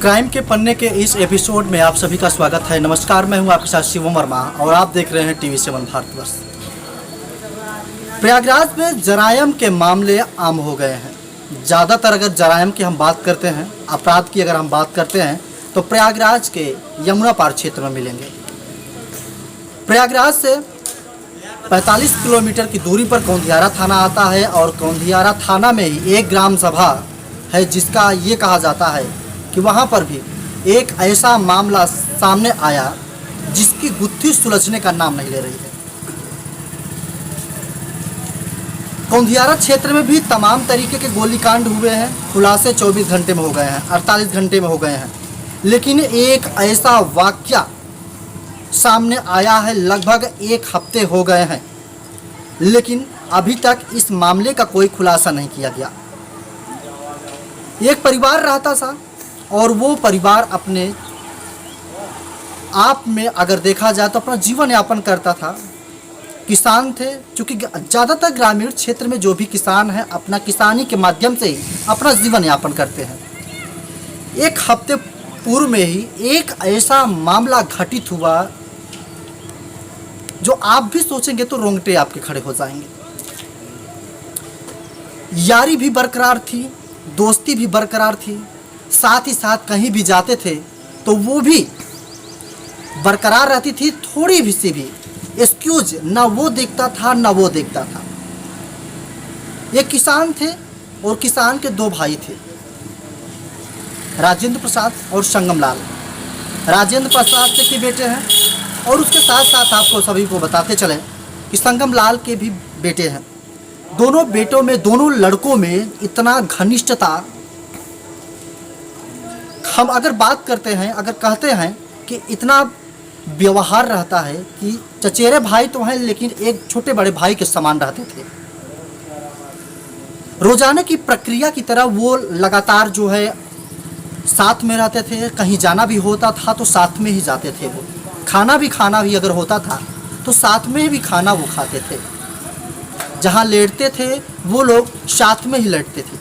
Crime के पन्ने के इस एपिसोड में आप सभी का स्वागत है। नमस्कार, मैं हूं आपके साथ शिवम वर्मा और आप देख रहे हैं TV7 भारतवर्ष। प्रयागराज में जरायम के मामले आम हो गए हैं। ज़्यादातर अगर जरायम की हम बात करते हैं, अपराध की अगर हम बात करते हैं, तो प्रयागराज के यमुना पार क्षेत्र में मिलेंगे। प्रयागराज से 45 किलोमीटर की दूरी पर कौंधियारा थाना आता है और कौंधियारा थाना में ही एक ग्राम सभा है, जिसका ये कहा जाता है कि वहाँ पर भी एक ऐसा मामला सामने आया जिसकी गुत्थी सुलझने का नाम नहीं ले रही है। कौंधियारा क्षेत्र में भी तमाम तरीके के गोलीकांड हुए हैं। खुलासे 24 घंटे में हो गए हैं, 48 घंटे में हो गए हैं, लेकिन एक ऐसा वाकया सामने आया है, लगभग एक हफ्ते हो गए हैं, लेकिन अभी तक इस मामले का कोई खुलासा नहीं किया गया। एक परिवार रहता था और वो परिवार अपने आप में अगर देखा जाए तो अपना जीवन यापन करता था। किसान थे, चूँकि ज़्यादातर ग्रामीण क्षेत्र में जो भी किसान हैं अपना किसानी के माध्यम से ही अपना जीवन यापन करते हैं। एक हफ्ते पूर्व में ही एक ऐसा मामला घटित हुआ जो आप भी सोचेंगे तो रोंगटे आपके खड़े हो जाएंगे। यारी भी बरकरार थी, दोस्ती भी बरकरार थी, साथ ही साथ कहीं भी जाते थे तो वो भी बरकरार रहती थी। थोड़ी भी सी भी एक्सक्यूज ना वो देखता था ना वो देखता था। ये किसान थे और किसान के दो भाई थे, राजेंद्र प्रसाद और संगम लाल। राजेंद्र प्रसाद के बेटे हैं और उसके साथ साथ आपको सभी को बताते चले कि संगम लाल के भी बेटे हैं। दोनों बेटों में, दोनों लड़कों में इतना घनिष्ठता, हम अगर बात करते हैं, अगर कहते हैं कि इतना व्यवहार रहता है कि चचेरे भाई तो हैं लेकिन एक छोटे बड़े भाई के समान रहते थे। रोजाना की प्रक्रिया की तरह वो लगातार जो है साथ में रहते थे। कहीं जाना भी होता था तो साथ में ही जाते थे। वो खाना भी अगर होता था तो साथ में भी खाना वो खाते थे। जहाँ लेटते थे वो लोग साथ में ही लेटते थे।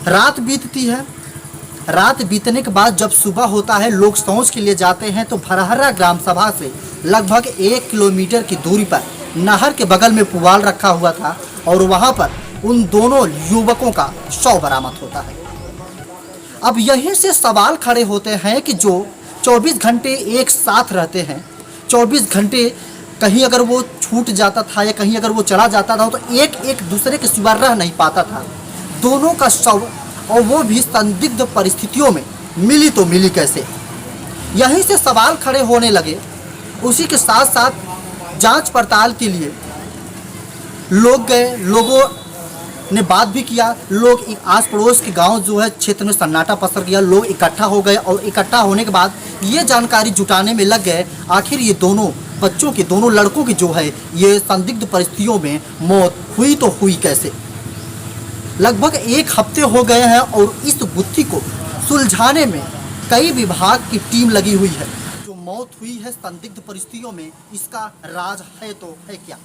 रात बीतती है। रात बीतने के बाद जब सुबह होता है, लोग शौच के लिए जाते हैं, तो भरहरा ग्राम सभा से लगभग 1 किलोमीटर की दूरी पर नहर के बगल में पुआल रखा हुआ था और वहां पर उन दोनों युवकों का शव बरामद होता है। अब यहीं से सवाल खड़े होते हैं कि जो 24 घंटे एक साथ रहते हैं, 24 घंटे कहीं अगर वो छूट जाता था या कहीं अगर वो चला जाता था तो एक दूसरे के सिवा रह नहीं पाता था। दोनों का शव, और वो भी संदिग्ध परिस्थितियों में, मिली तो मिली कैसे? यहीं से सवाल खड़े होने लगे। उसी के साथ साथ जांच पड़ताल के लिए लोग गए, लोगों ने बात भी किया। लोग आस पड़ोस के गांव जो है क्षेत्र में सन्नाटा पसर गया। लोग इकट्ठा हो गए और इकट्ठा होने के बाद ये जानकारी जुटाने में लग गए आखिर ये दोनों बच्चों की, दोनों लड़कों की जो है ये संदिग्ध परिस्थितियों में मौत हुई तो हुई कैसे। लगभग एक हफ्ते हो गए हैं और इस गुत्थी को सुलझाने में कई विभाग की टीम लगी हुई है। जो मौत हुई है संदिग्ध परिस्थितियों में, इसका राज है तो है क्या?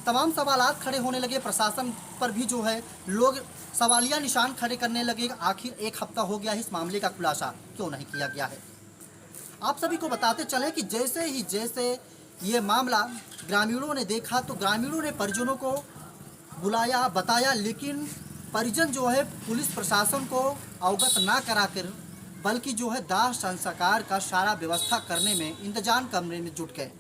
तमाम सवालात खड़े होने लगे। प्रशासन पर भी जो है लोग सवालिया निशान खड़े करने लगे। आखिर एक हफ्ता हो गया है, इस मामले का खुलासा क्यों नहीं किया गया है? आप सभी को बताते चले कि जैसे ये मामला ग्रामीणों ने देखा तो ग्रामीणों ने परिजनों को बुलाया, बताया, लेकिन परिजन जो है पुलिस प्रशासन को अवगत ना कराकर बल्कि जो है दाह संस्कार का सारा व्यवस्था करने में, इंतजाम करने में जुट गए।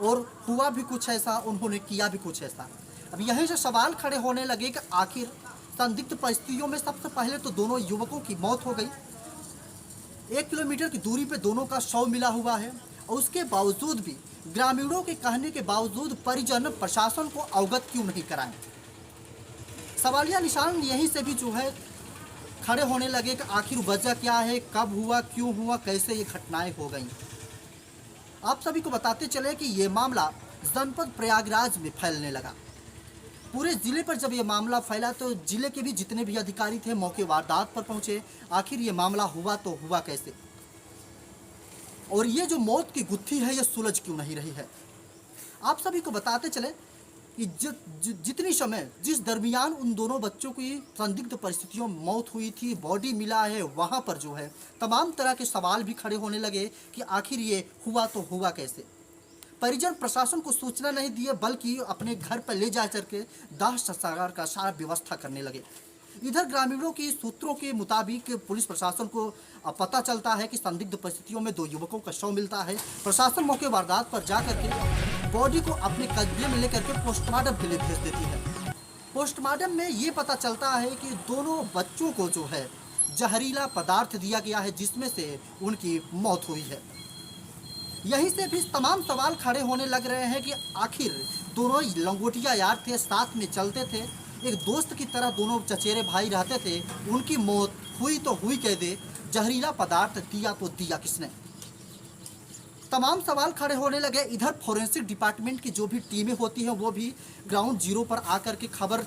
और हुआ भी कुछ ऐसा, उन्होंने किया भी कुछ ऐसा। अब यहीं से सवाल खड़े होने लगे कि आखिर संदिग्ध परिस्थितियों में सबसे पहले तो दोनों युवकों की मौत हो गई। 1 किलोमीटर की दूरी पे दोनों का शव मिला हुआ है और उसके बावजूद भी, ग्रामीणों के कहने के बावजूद, परिजन प्रशासन को अवगत क्यों नहीं कराएं? सवालिया निशान यहीं से भी जो है खड़े होने लगे कि आखिर वजह क्या है, कब हुआ, क्यों हुआ, कैसे ये घटनाएं हो गई। आप सभी को बताते चले कि ये मामला जनपद प्रयागराज में फैलने लगा। पूरे ज़िले पर जब ये मामला फैला तो ज़िले के भी जितने भी अधिकारी थे मौके वारदात पर पहुंचे। आखिर ये मामला हुआ तो हुआ कैसे, और ये जो मौत की गुत्थी है ये सुलझ क्यों नहीं रही है? आप सभी को बताते चले कि जितनी समय जिस दरमियान उन दोनों बच्चों की संदिग्ध परिस्थितियों में मौत हुई थी, बॉडी मिला है, वहाँ पर जो है तमाम तरह के सवाल भी खड़े होने लगे कि आखिर ये हुआ तो हुआ कैसे। परिजन प्रशासन को सूचना नहीं दिए बल्कि अपने घर पर ले जा करके दाह संस्कार का सारा व्यवस्था करने लगे। इधर ग्रामीणों की सूत्रों के मुताबिक पुलिस प्रशासन को पता चलता है कि संदिग्ध परिस्थितियों में 2 युवकों का शव मिलता है। प्रशासन मौके वारदात पर जाकर के बॉडी को अपने कब्जे में लेकर के पोस्टमार्टम के लिए भेज देती है। पोस्टमार्टम में ये पता चलता है कि दोनों बच्चों को जो है जहरीला पदार्थ दिया गया है जिसमें से उनकी मौत हुई है। यहीं से भी तमाम सवाल खड़े होने लग रहे हैं कि आखिर दोनों लंगोटिया यार थे, साथ में चलते थे, एक दोस्त की तरह दोनों चचेरे भाई रहते थे, उनकी मौत हुई तो हुई कैसे, जहरीला पदार्थ दिया तो दिया किसने। तमाम सवाल खड़े होने लगे। इधर फोरेंसिक डिपार्टमेंट की जो भी टीमें होती हैं वो भी ग्राउंड जीरो पर आकर के खबर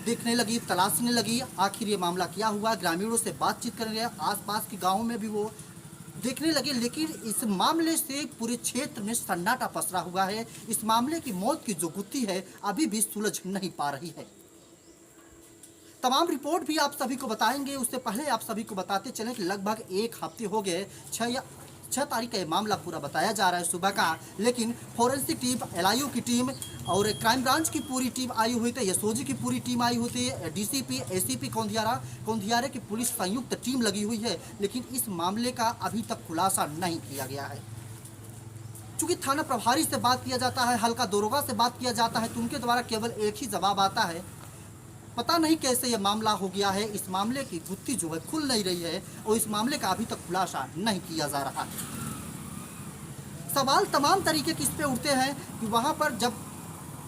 देखने लगी, तलाशने लगी आखिर ये मामला क्या हुआ। ग्रामीणों से बातचीत करने लगे, आसपास के गाँव में भी वो देखने लगे, लेकिन इस मामले से पूरे क्षेत्र में सन्नाटा पसरा हुआ है। इस मामले की मौत की जो गुत्थी है अभी भी सुलझ नहीं पा रही है। तमाम रिपोर्ट भी आप सभी को बताएंगे। उससे पहले आप सभी को बताते चलें कि लगभग 1 हफ्ते हो गए, 6 तारीख का ये मामला पूरा बताया जा रहा है सुबह का, लेकिन फोरेंसिक टीम, LIU की टीम और क्राइम ब्रांच की पूरी टीम आई हुई थी, एसओजी की पूरी टीम आई हुई थी, DCP ACP कौंधियारे की पुलिस संयुक्त टीम लगी हुई है, लेकिन इस मामले का अभी तक खुलासा नहीं किया गया है। चूँकि थाना प्रभारी से बात किया जाता है, हल्का दरोगा से बात किया जाता है तो उनके द्वारा केवल एक ही जवाब आता है, पता नहीं कैसे ये मामला हो गया है। इस मामले की गुत्थी जो है खुल नहीं रही है और इस मामले का अभी तक खुलासा नहीं किया जा रहा है। सवाल तमाम तरीके के इस पे उठते हैं कि वहाँ पर जब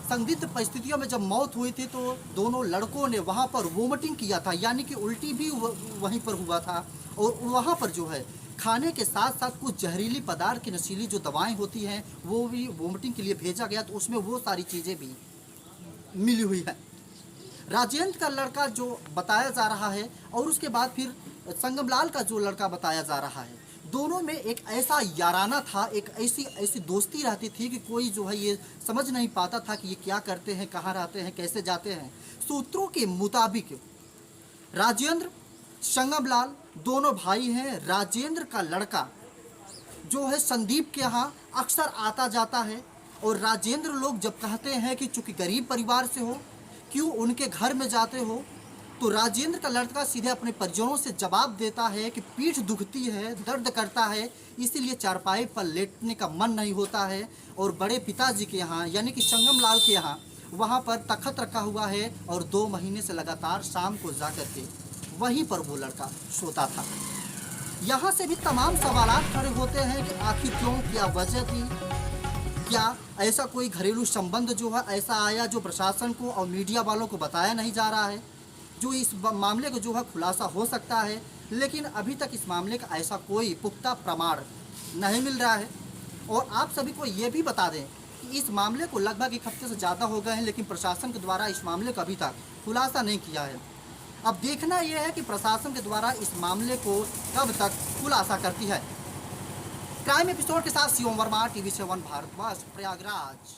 संदिग्ध परिस्थितियों में जब मौत हुई थी तो दोनों लड़कों ने वहाँ पर वोमिटिंग किया था, यानी कि उल्टी भी वहीं पर हुआ था, और वहाँ पर जो है खाने के साथ साथ कुछ जहरीली पदार्थ की नशीली जो दवाएं होती हैं वो भी वोमिटिंग के लिए भेजा गया, तो उसमें वो सारी चीज़ें भी मिली हुई हैं। राजेंद्र का लड़का जो बताया जा रहा है और उसके बाद फिर संगमलाल का जो लड़का बताया जा रहा है, दोनों में एक ऐसा याराना था, एक ऐसी दोस्ती रहती थी कि कोई जो है ये समझ नहीं पाता था कि ये क्या करते हैं, कहाँ रहते हैं, कैसे जाते हैं। सूत्रों के मुताबिक राजेंद्र, संगमलाल दोनों भाई हैं। राजेंद्र का लड़का जो है संदीप के यहाँ अक्सर आता जाता है, और राजेंद्र लोग जब कहते हैं कि चूँकि गरीब परिवार से हो, क्यों उनके घर में जाते हो, तो राजेंद्र का लड़का सीधे अपने परिजनों से जवाब देता है कि पीठ दुखती है, दर्द करता है, इसीलिए चारपाई पर लेटने का मन नहीं होता है। और बड़े पिताजी के यहाँ यानी कि संगमलाल के यहाँ वहाँ पर तख्त रखा हुआ है और 2 महीने से लगातार शाम को जा कर के वहीं पर वो लड़का सोता था। यहाँ से भी तमाम सवालात खड़े होते हैं कि आखिर क्यों, क्या वजह थी, क्या ऐसा कोई घरेलू संबंध जो है ऐसा आया जो प्रशासन को और मीडिया वालों को बताया नहीं जा रहा है, जो इस मामले को जो है खुलासा हो सकता है। लेकिन अभी तक इस मामले का ऐसा कोई पुख्ता प्रमाण नहीं मिल रहा है। और आप सभी को ये भी बता दें कि इस मामले को लगभग 1 हफ्ते से ज़्यादा हो गए हैं, लेकिन प्रशासन के द्वारा इस मामले का अभी तक खुलासा नहीं किया है। अब देखना यह है कि प्रशासन के द्वारा इस मामले को कब तक खुलासा करती है। क्राइम एपिसोड के साथ शिवम वर्मा, TV7 भारतवर्ष, प्रयागराज।